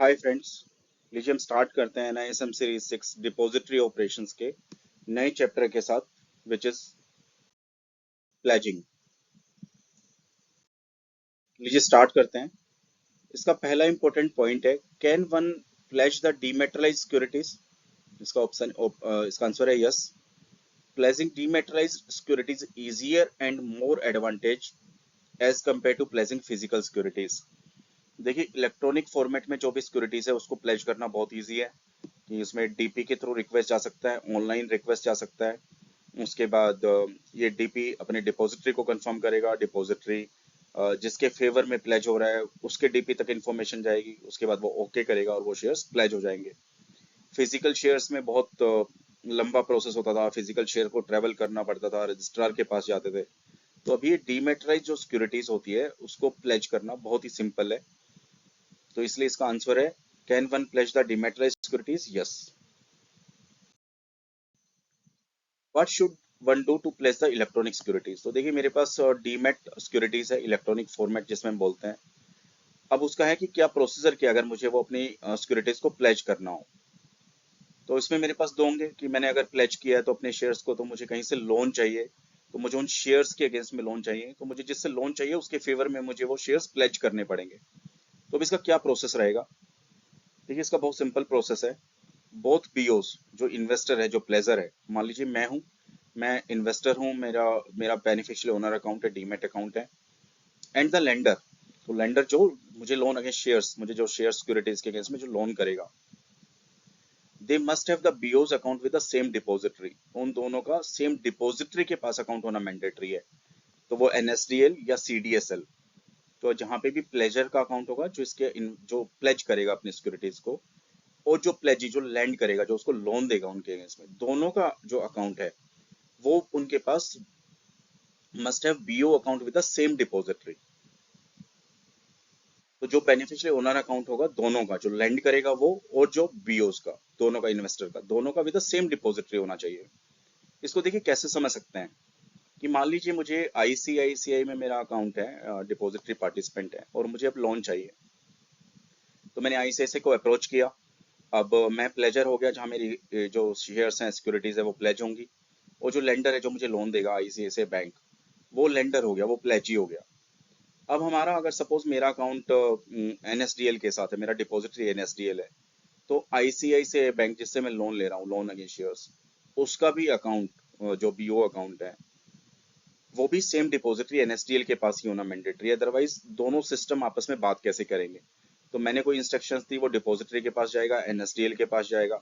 Hi friends. लीजिए हम start करते हैं NISM सीरीज 6 डिपॉजिटरी ऑपरेशंस के नए चैप्टर के साथ, विच इज प्लेजिंग। लीजिए स्टार्ट करते हैं। इसका पहला इंपॉर्टेंट पॉइंट है, can one pledge the dematerialised securities. इसका आंसर है yes. Pledging dematerialised securities easier and more advantage as compare to pledging physical securities. देखिए इलेक्ट्रॉनिक फॉर्मेट में जो भी सिक्योरिटीज है उसको प्लेज करना बहुत ईजी है कि इसमें डीपी के थ्रू रिक्वेस्ट जा सकता है, ऑनलाइन रिक्वेस्ट जा सकता है। उसके बाद ये डीपी अपने डिपॉजिटरी को कंफर्म करेगा। डिपॉजिटरी जिसके फेवर में प्लेज हो रहा है उसके डीपी तक इन्फॉर्मेशन जाएगी। उसके बाद वो ओके करेगा और वो शेयर्स प्लेज हो जाएंगे। फिजिकल शेयर्स में बहुत लंबा प्रोसेस होता था। फिजिकल शेयर को ट्रेवल करना पड़ता था, रजिस्ट्रार के पास जाते थे। तो अभी ये डीमेटेराइज जो सिक्योरिटीज होती है उसको प्लेज करना बहुत ही सिंपल है। तो इसलिए इसका आंसर है, can one pledge the dematerialise securities? Yes. What should one do to place the electronic securities? तो देखिए मेरे पास डीमेट सिक्योरिटीज है, इलेक्ट्रॉनिक फॉर्मेट जिसमें हम बोलते हैं। अब उसका है कि क्या प्रोसीजर किया अगर मुझे वो अपनी सिक्योरिटीज को प्लेज करना हो। तो इसमें मेरे पास दो होंगे कि मैंने अगर प्लेज किया है तो अपने शेयर्स को, तो मुझे कहीं से लोन चाहिए। तो मुझे उन शेयर्स के अगेंस्ट में लोन चाहिए, तो मुझे जिससे लोन चाहिए उसके फेवर में मुझे वो शेयर्स प्लेज करने पड़ेंगे। तो अब इसका क्या प्रोसेस रहेगा? देखिए इसका बहुत सिंपल प्रोसेस है। बोथ बीओस, जो इन्वेस्टर है जो प्लेजर है, मान लीजिए मैं हूँ, मैं इन्वेस्टर हूँ, मेरा मेरा बेनिफिशियल ओनर अकाउंट है, डीमेट अकाउंट है। एंड द लेंडर, तो लेंडर जो मुझे लोन अगेंस्ट शेयर्स, मुझे जो शेयर सिक्योरिटीज के अगेंस्ट में जो लोन करेगा, they must have the BOs account with the same depository. उन दोनों का सेम डिपॉजिटरी के पास अकाउंट होना मैंडेटरी है। तो वो NSDL या CDSL। तो जहां पे भी प्लेजर का अकाउंट होगा, जो जो प्लेज करेगा अपनी सिक्योरिटीज को, और जो प्लेजी जो लैंड करेगा, जो उसको लोन देगा उनके अगेंस्ट में, दोनों का जो अकाउंट है वो उनके पास must have BO account with the same depository. तो जो बेनिफिशियरी ओनर अकाउंट होगा दोनों का, जो लैंड करेगा वो और जो बीओस का, दोनों का, इन्वेस्टर का, दोनों का विद द सेम डिपॉजिटरी होना चाहिए। इसको देखिए कैसे समझ सकते हैं कि मान लीजिए मुझे ICICI में मेरा अकाउंट है, डिपॉजिटरी पार्टिसिपेंट है, और मुझे अब लोन चाहिए। तो मैंने ICICI को अप्रोच किया। अब मैं प्लेजर हो गया, जहां मेरी जो शेयर्स हैं, सिक्योरिटीज है, वो प्लेज होंगी। और जो लेंडर है जो मुझे लोन देगा, ICICI बैंक, वो लेंडर हो गया, वो प्लेजी हो गया। अब हमारा, अगर सपोज मेरा अकाउंट NSDL के साथ है, मेरा डिपॉजिटरी NSDL है, तो ICICI बैंक जिससे मैं लोन ले रहा हूँ, लोन अगेंस्ट शेयर्स, उसका भी अकाउंट जो BO अकाउंट है वो भी सेम डिपॉजिटरी NSDL के पास ही होना मैंडेटरी है। अदरवाइज दोनों सिस्टम आपस में बात कैसे करेंगे? तो मैंने कोई इंस्ट्रक्शंस दी, वो डिपॉजिटरी के पास जाएगा, NSDL के पास जाएगा,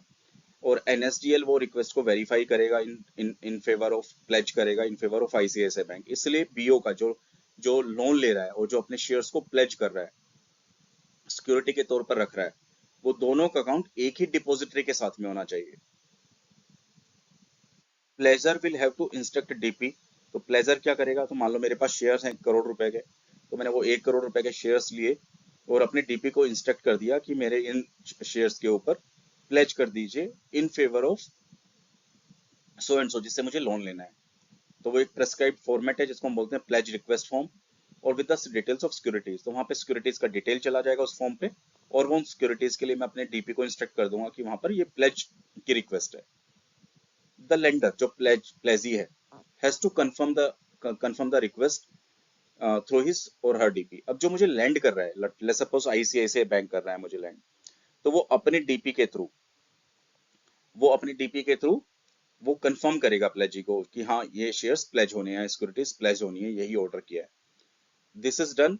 और NSDL वो रिक्वेस्ट को वेरीफाई करेगा, इन इन इन फेवर ऑफ, प्लेज करेगा in favour of ICICI bank. इसलिए BO का जो जो लोन ले रहा है और जो अपने शेयर्स को प्लेज कर रहा है, सिक्योरिटी के तौर पर रख रहा है, वो दोनों का अकाउंट एक ही डिपॉजिटरी के साथ में होना चाहिए। Pledgor will have to instruct DP। तो प्लेजर क्या करेगा? तो मान लो मेरे पास शेयर्स हैं 1 करोड़ रुपए के, तो मैंने वो 1 करोड़ रुपए के शेयर्स लिए और अपने DP को इंस्ट्रक्ट कर दिया कि मेरे इन शेयर्स के ऊपर प्लेज कर दीजिए in favour of so and so, जिससे मुझे लोन लेना है। तो वो एक प्रेस्क्राइब फॉर्मेट है जिसको हम बोलते हैं प्लेज रिक्वेस्ट फॉर्म, और with the details of securities. तो वहां पे सिक्योरिटीज का डिटेल चला जाएगा उस फॉर्म पे, और वो उन सिक्योरिटीज के लिए मैं अपने DP को इंस्ट्रक्ट कर दूंगा कि वहां पर ये प्लेज की रिक्वेस्ट है। द लेंडर जो प्लेजी है has to confirm the request through his और हर DP। अब जो मुझे लैंड कर रहा है, लेट्स सपोज ICICI बैंक कर रहा है मुझे लैंड, तो वो अपने DP के थ्रू, वो अपने DP के थ्रू वो कंफर्म करेगा प्लेजी को कि हाँ ये शेयर्स प्लेज होने हैं, सिक्योरिटीज प्लेज होनी है, यही ऑर्डर किया है। This is done.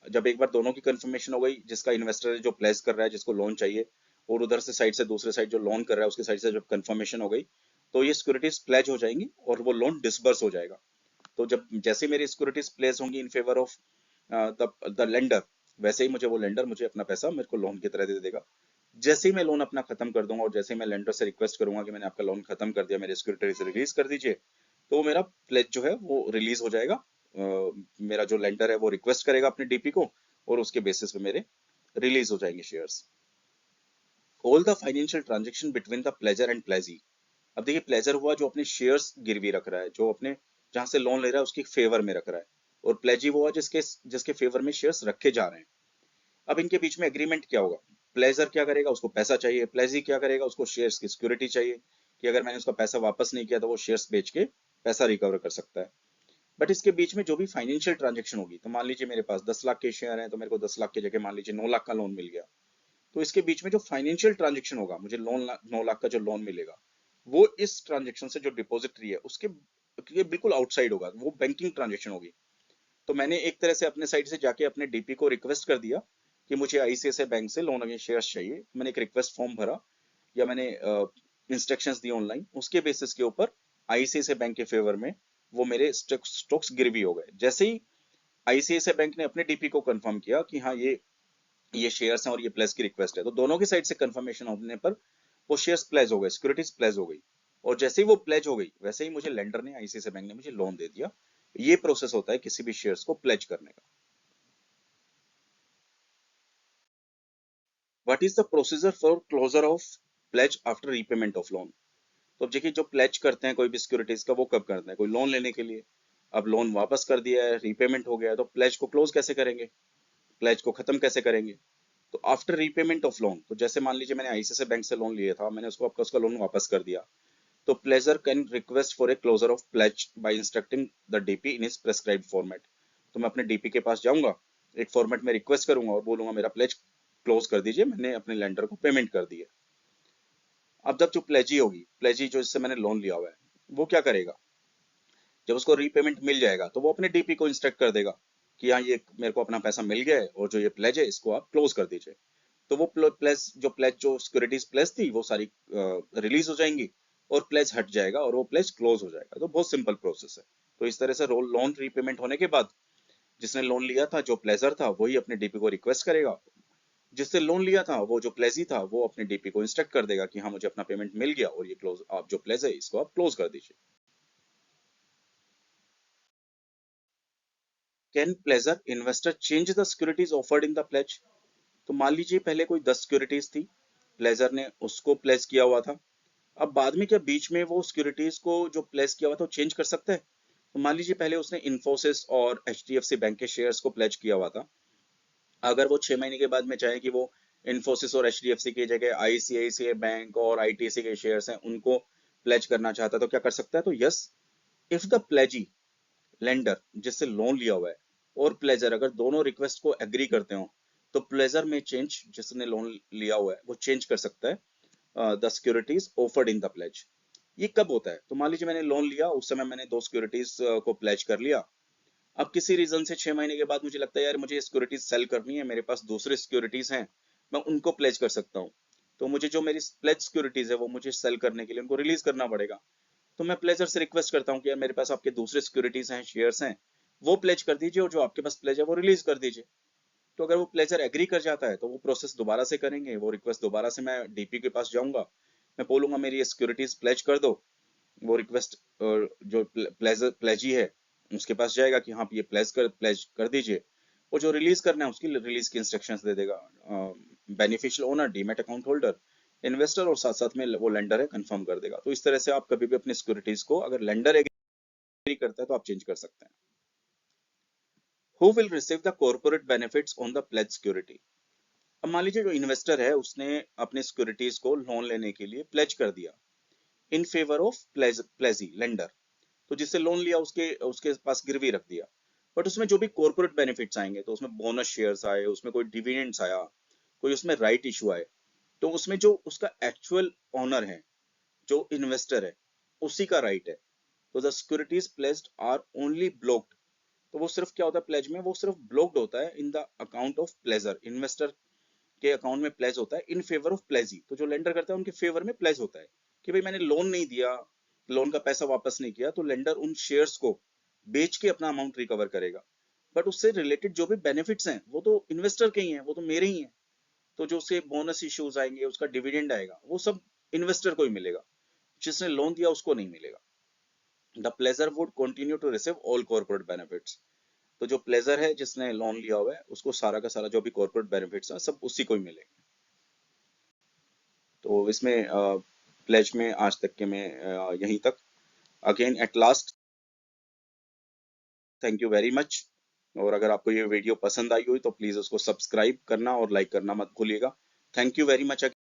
जब एक बार दोनों की कंफर्मेशन हो गई, जिसका इन्वेस्टर है जो प्लेज कर रहा है, जिसको लोन चाहिए, और उधर से साइड से दूसरे साइड जो लोन कर रहा है उसकी साइड से जब कंफर्मेशन हो गई, तो ये सिक्योरिटीज प्लेज हो जाएंगी और वो लोन डिसबर्स हो जाएगा। तो जब जैसे मेरी सिक्योरिटीज प्लेस होंगी in favour of the lender, वैसे ही मुझे वो लेंडर मुझे अपना पैसा मेरे को लोन की तरह दे देगा। जैसे ही मैं लोन अपना खत्म कर दूंगा और जैसे ही मैं लेंडर से रिक्वेस्ट करूंगा कि मैंने आपका लोन खत्म कर दिया, मेरे सिक्योरिटीज रिलीज कर दीजिए, तो वो मेरा प्लेज जो है वो रिलीज हो जाएगा। मेरा जो लेंडर है वो रिक्वेस्ट करेगा अपने DP को, और उसके बेसिस पे मेरे रिलीज हो जाएंगे shares. All the financial transaction between the pleasure and प्लेजी। अब देखिए प्लेजर हुआ जो अपने शेयर्स गिरवी रख रहा है, जो अपने जहां से लोन ले रहा है उसके फेवर में रख रहा है, और प्लेजी वो हुआ जिसके जिसके फेवर में शेयर्स रखे जा रहे हैं। अब इनके बीच में एग्रीमेंट क्या होगा? प्लेजर क्या करेगा, उसको पैसा चाहिए। प्लेजी क्या करेगा, उसको शेयर्स की सिक्योरिटी चाहिए कि अगर मैंने उसका पैसा वापस नहीं किया तो वो शेयर्स बेच के पैसा रिकवर कर सकता है। बट इसके बीच में जो भी फाइनेंशियल ट्रांजेक्शन होगी, तो मान लीजिए मेरे पास 10 लाख के शेयर हैं, तो मेरे को 10 लाख की जगह मान लीजिए 9 लाख का लोन मिल गया। तो इसके बीच में जो फाइनेंशियल ट्रांजेक्शन होगा, मुझे लोन 9 लाख का जो लोन मिलेगा, वो इस ट्रांजेक्शन से जो डिपॉजिटरी है उसके ये बिल्कुल आउटसाइड होगा, वो बैंकिंग ट्रांजेक्शन होगी। तो मैंने एक तरह से अपने साइड से जाके अपने डीपी को रिक्वेस्ट कर दिया कि मुझे आईसीआईसीआई बैंक से लोन अगेंस्ट शेयर्स चाहिए। मैंने एक रिक्वेस्ट फॉर्म भरा या मैंने इंस्ट्रक्शंस दी ऑनलाइन, उसके बेसिस के ऊपर आईसीआईसीआई बैंक के फेवर में वो मेरे स्टॉक्स गिरवी हो गए। जैसे ही आईसीआईसीआई बैंक ने अपने डीपी को कंफर्म किया कि हाँ ये शेयर्स हैं और ये प्लेस की रिक्वेस्ट है, तो दोनों की साइड से कंफर्मेशन होने पर वो शेयर्स प्लेस हो गए, सिक्योरिटीज प्लेस हो गई। और जैसे ही वो प्लेज हो गई, वैसे ही मुझे लेंडर ने, आईसीआईसीआई बैंक ने मुझे लोन दे दिया। ये प्रोसेस होता है किसी भी शेयर्स को प्लेज करने का। What is the procedure for closure of pledge after repayment of loan? तो अब देखिए, जो प्लेज करते हैं कोई भी सिक्योरिटीज का, वो कब करते हैं? कोई लोन लेने के लिए। अब लोन वापस कर दिया है, रीपेमेंट हो गया है, तो प्लेज को क्लोज कैसे करेंगे, प्लेज को खत्म कैसे करेंगे? तो आफ्टर रीपेमेंट ऑफ लोन, तो जैसे मान लीजिए मैंने आईसीआईसीआई बैंक से लोन लिया था, मैंने उसको आपका उसका लोन वापस कर दिया, तो pledgor can request for a closure of pledge by instructing the DP in is prescribed format. तो मैं अपने डीपी के पास जाऊंगा, एक फॉर्मेट में रिक्वेस्ट करूंगा और बोलूंगा मेरा प्लेज क्लोज कर दीजिए, मैंने अपने लेंडर को पेमेंट कर दी है। अब जब जो प्लेजी होगी, प्लेजी जो जिससे मैंने लोन लिया हुआ है, वो क्या करेगा? जब उसको रीपेमेंट मिल जाएगा तो वो अपने डीपी को इंस्ट्रक्ट कर देगा कि हाँ, ये मेरे को अपना पैसा मिल गया है और जो ये प्लेज है इसको आप क्लोज कर दीजिए। तो वो प्लेज जो सिक्योरिटीज प्लेज थी वो सारी रिलीज हो जाएंगी और प्लेज हट जाएगा और वो प्लेज क्लोज हो जाएगा। तो बहुत सिंपल प्रोसेस है। तो इस तरह से लोन रीपेमेंट होने के बाद जिसने लोन लिया था, जो प्लेजर था, वही अपने डीपी को रिक्वेस्ट करेगा। जिससे लोन लिया था, वो जो प्लेजी था, वो अपने डीपी को इंस्ट्रक्ट कर देगा कि हाँ, मुझे अपना पेमेंट मिल गया और ये क्लोज, आप जो प्लेज है इसको आप क्लोज कर दीजिए। Can pledgor investor change the securities offered in the pledge? तो मान लीजिए पहले कोई 10 सिक्योरिटीज थी, प्लेजर ने उसको प्लेज किया हुआ था। अब बाद में क्या बीच में वो सिक्योरिटीज को जो प्लेज किया हुआ था वो चेंज कर सकता है? तो मान लीजिए पहले उसने इन्फोसिस और एचडीएफसी बैंक के शेयर्स को प्लेज किया हुआ था। अगर वो 6 महीने के बाद में चाहे कि वो इन्फोसिस और एचडीएफसी की जगह आईसीआईसीआई बैंक और आईटीसी के शेयर्स हैं उनको प्लेज करना चाहता है, तो क्या कर सकता है? तो यस, इफ द प्लेजी लेंडर जिससे लोन लिया हुआ है और प्लेजर अगर दोनों रिक्वेस्ट को एग्री करते हो, तो प्लेजर में चेंज, जिसने लोन लिया हुआ है वो चेंज कर सकता है the securities offered in the pledge. ये कब होता है? तो मान लीजिए मैंने लोन लिया, उस समय मैंने दो सिक्योरिटीज को प्लेज कर लिया। अब किसी रीजन से 6 महीने के बाद मुझे लगता है यार मुझे ये सिक्योरिटीज सेल करनी है, मेरे पास दूसरे सिक्योरिटीज हैं, मैं उनको प्लेज कर सकता हूँ। तो मुझे जो मेरी प्लेज सिक्योरिटीज है वो मुझे सेल करने के लिए उनको रिलीज करना पड़ेगा। तो मैं प्लेजर से रिक्वेस्ट करता हूँ कि यार मेरे पास आपके दूसरे सिक्योरिटीज हैं, शेयर्स हैं, वो प्लेज कर दीजिए और जो आपके पास प्लेज है वो रिलीज कर दीजिए। तो अगर वो प्लेजर एग्री कर जाता है तो वो प्रोसेस दोबारा से करेंगे, वो रिक्वेस्ट दोबारा से मैं डीपी के पास जाऊंगा, मैं बोलूंगा मेरी ये सिक्योरिटीज प्लेज कर दो। वो रिक्वेस्ट जो प्लेजी है उसके पास जाएगा कि हाँ ये प्लेज कर दीजिए, और जो रिलीज करना है उसकी रिलीज की इंस्ट्रक्शंस दे देगा beneficial owner, demat account holder, investor, और साथ साथ में वो लेंडर है कंफर्म कर देगा। तो इस तरह से आप कभी भी अपनी सिक्योरिटीज को अगर लेंडर एग्री करता है तो आप चेंज कर सकते हैं। Who will receive the corporate benefits on the pledge security? अब मान लीजिए जो इन्वेस्टर है उसने अपने सिक्योरिटीज को लोन लेने के लिए प्लेज कर दिया इन फेवर ऑफ प्लेजी लेंडर। तो जिससे लोन लिया उसके उसके पास गिरवी रख दिया। बट उसमें जो भी कॉर्पोरेट बेनिफिट्स आएंगे, तो उसमें बोनस शेयर्स आए, उसमें कोई डिविडेंड्स आया, कोई उसमें राइट इशू आए, तो उसमें जो उसका एक्चुअल ओनर है, जो इन्वेस्टर है, उसी का राइट है। तो the securities pledged are only blocked. तो वो सिर्फ क्या होता है प्लेज में, वो सिर्फ ब्लॉक्ड होता है in the account of pleasure, investor के अकाउंट में प्लेज होता है इन फेवर ऑफ प्लेजी। तो जो लेंडर करता है उनके फेवर में प्लेज होता है कि भाई मैंने लोन नहीं दिया, लोन का पैसा वापस नहीं किया, तो लेंडर उन शेयर्स को बेच के अपना अमाउंट रिकवर करेगा। बट उससे रिलेटेड जो भी बेनिफिट्स हैं वो तो इन्वेस्टर के ही हैं, वो तो मेरे ही हैं। तो जो उसके बोनस इश्यूज आएंगे, उसका डिविडेंड आएगा, वो सब इन्वेस्टर को ही मिलेगा, जिसने लोन दिया उसको नहीं मिलेगा। The pledgor would continue to receive all corporate benefits. तो जो प्लेजर है जिसने लोन लिया हुआ है उसको सारा का सारा जो भी कॉर्पोरेट बेनिफिट्स है सब उसी को ही मिलेंगे। तो इसमें प्लेज में आज तक के मैं यहीं तक। Again at last, thank you very much. और अगर आपको ये वीडियो पसंद आई हुई तो प्लीज उसको सब्सक्राइब करना और लाइक करना मत भूलिएगा। Thank you very much.